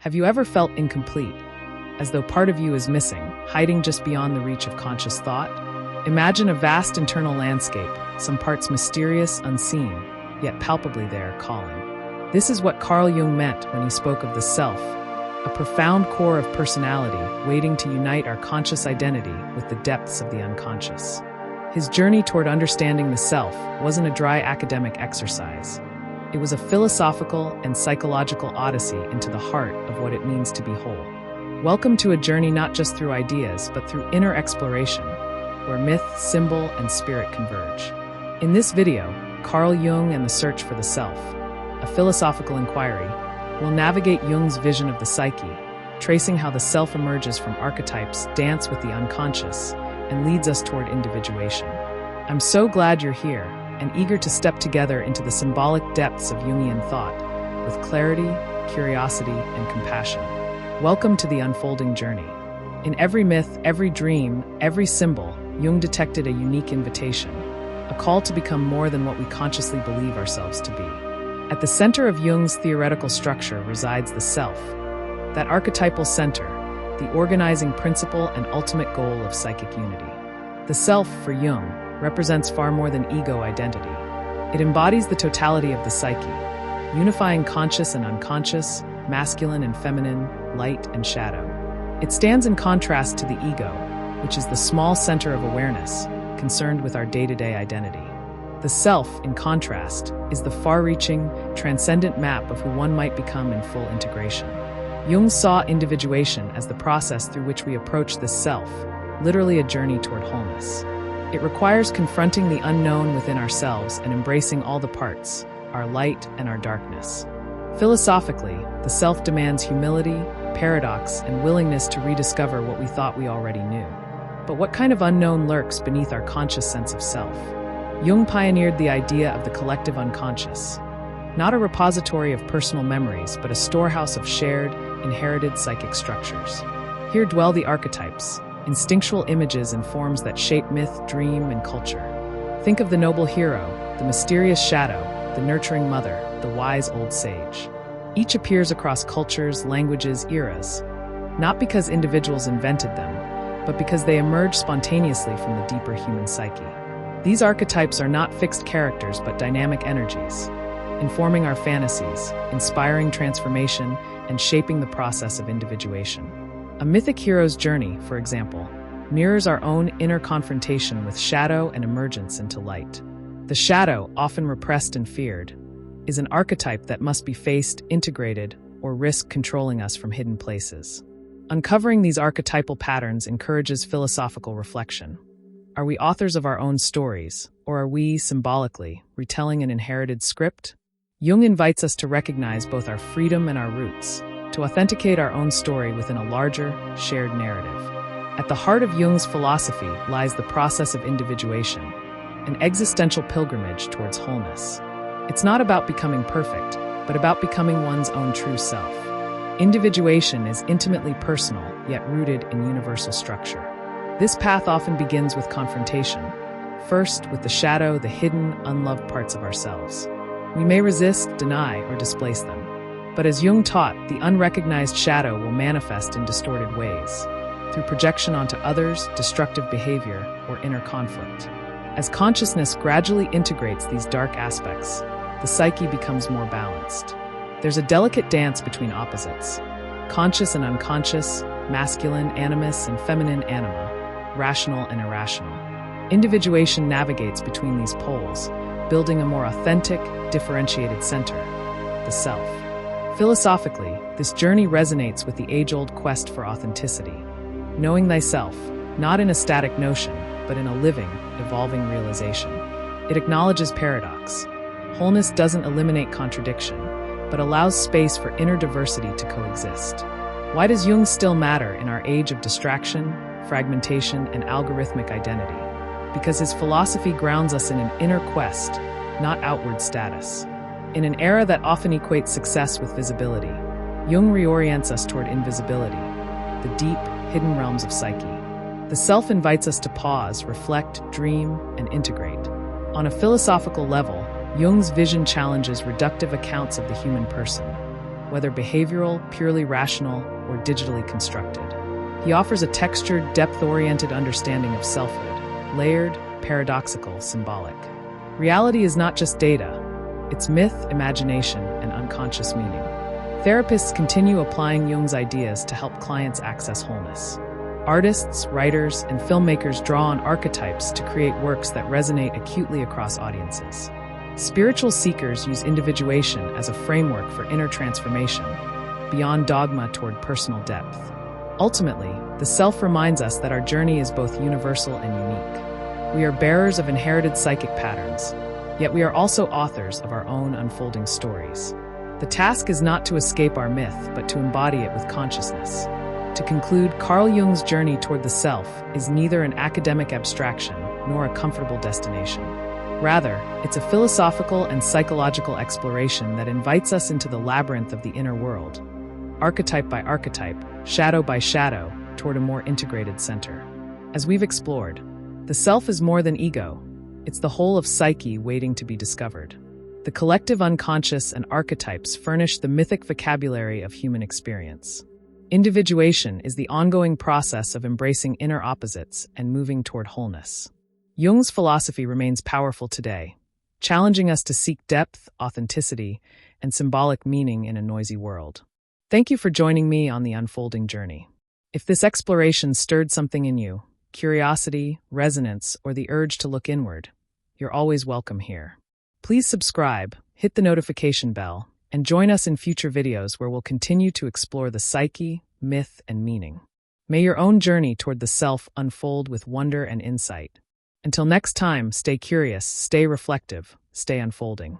Have you ever felt incomplete, as though part of you is missing, hiding just beyond the reach of conscious thought? Imagine a vast internal landscape, some parts mysterious, unseen, yet palpably there, calling. This is what Carl Jung meant when he spoke of the self, a profound core of personality waiting to unite our conscious identity with the depths of the unconscious. His journey toward understanding the self wasn't a dry academic exercise. It was a philosophical and psychological odyssey into the heart of what it means to be whole. Welcome to a journey not just through ideas, but through inner exploration, where myth, symbol, and spirit converge. In this video, Carl Jung and the Search for the Self, a philosophical inquiry, will navigate Jung's vision of the psyche, tracing how the self emerges from archetypes, dance with the unconscious, and leads us toward individuation. I'm so glad you're here, and eager to step together into the symbolic depths of Jungian thought, with clarity, curiosity, and compassion. Welcome to the unfolding journey. In every myth, every dream, every symbol, Jung detected a unique invitation, a call to become more than what we consciously believe ourselves to be. At the center of Jung's theoretical structure resides the self, that archetypal center, the organizing principle and ultimate goal of psychic unity. The self, for Jung, represents far more than ego identity. It embodies the totality of the psyche, unifying conscious and unconscious, masculine and feminine, light and shadow. It stands in contrast to the ego, which is the small center of awareness, concerned with our day-to-day identity. The self, in contrast, is the far-reaching, transcendent map of who one might become in full integration. Jung saw individuation as the process through which we approach this self, literally a journey toward wholeness. It requires confronting the unknown within ourselves and embracing all the parts, our light and our darkness. Philosophically, the self demands humility, paradox, and willingness to rediscover what we thought we already knew. But what kind of unknown lurks beneath our conscious sense of self? Jung pioneered the idea of the collective unconscious, not a repository of personal memories, but a storehouse of shared, inherited psychic structures. Here dwell the archetypes, instinctual images and forms that shape myth, dream, and culture. Think of the noble hero, the mysterious shadow, the nurturing mother, the wise old sage. Each appears across cultures, languages, eras, not because individuals invented them, but because they emerge spontaneously from the deeper human psyche. These archetypes are not fixed characters, but dynamic energies, informing our fantasies, inspiring transformation, and shaping the process of individuation. A mythic hero's journey, for example, mirrors our own inner confrontation with shadow and emergence into light. The shadow, often repressed and feared, is an archetype that must be faced, integrated, or risk controlling us from hidden places. Uncovering these archetypal patterns encourages philosophical reflection. Are we authors of our own stories, or are we, symbolically, retelling an inherited script? Jung invites us to recognize both our freedom and our roots, to authenticate our own story within a larger, shared narrative. At the heart of Jung's philosophy lies the process of individuation, an existential pilgrimage towards wholeness. It's not about becoming perfect, but about becoming one's own true self. Individuation is intimately personal, yet rooted in universal structure. This path often begins with confrontation, first with the shadow, the hidden, unloved parts of ourselves. We may resist, deny, or displace them. But as Jung taught, the unrecognized shadow will manifest in distorted ways, through projection onto others, destructive behavior, or inner conflict. As consciousness gradually integrates these dark aspects, the psyche becomes more balanced. There's a delicate dance between opposites, conscious and unconscious, masculine, animus, and feminine, anima, rational and irrational. Individuation navigates between these poles, building a more authentic, differentiated center, the self. Philosophically, this journey resonates with the age-old quest for authenticity. Knowing thyself, not in a static notion, but in a living, evolving realization. It acknowledges paradox. Wholeness doesn't eliminate contradiction, but allows space for inner diversity to coexist. Why does Jung still matter in our age of distraction, fragmentation, and algorithmic identity? Because his philosophy grounds us in an inner quest, not outward status. In an era that often equates success with visibility, Jung reorients us toward invisibility, the deep, hidden realms of psyche. The self invites us to pause, reflect, dream, and integrate. On a philosophical level, Jung's vision challenges reductive accounts of the human person. whether behavioral, purely rational, or digitally constructed. He offers a textured, depth-oriented understanding of selfhood, layered, paradoxical, symbolic. Reality is not just data, it's myth, imagination, and unconscious meaning. Therapists continue applying Jung's ideas to help clients access wholeness. Artists, writers, and filmmakers draw on archetypes to create works that resonate acutely across audiences. Spiritual seekers use individuation as a framework for inner transformation, beyond dogma toward personal depth. Ultimately, the self reminds us that our journey is both universal and unique. We are bearers of inherited psychic patterns, yet we are also authors of our own unfolding stories. The task is not to escape our myth, but to embody it with consciousness. To conclude, Carl Jung's journey toward the self is neither an academic abstraction nor a comfortable destination. Rather, it's a philosophical and psychological exploration that invites us into the labyrinth of the inner world, archetype by archetype, shadow by shadow, toward a more integrated center. As we've explored, the self is more than ego. It's the whole of psyche waiting to be discovered. The collective unconscious and archetypes furnish the mythic vocabulary of human experience. Individuation is the ongoing process of embracing inner opposites and moving toward wholeness. Jung's philosophy remains powerful today, challenging us to seek depth, authenticity, and symbolic meaning in a noisy world. Thank you for joining me on the unfolding journey. If this exploration stirred something in you, curiosity, resonance, or the urge to look inward, you're always welcome here. Please subscribe, hit the notification bell, and join us in future videos where we'll continue to explore the psyche, myth, and meaning. May your own journey toward the self unfold with wonder and insight. Until next time, stay curious, stay reflective, stay unfolding.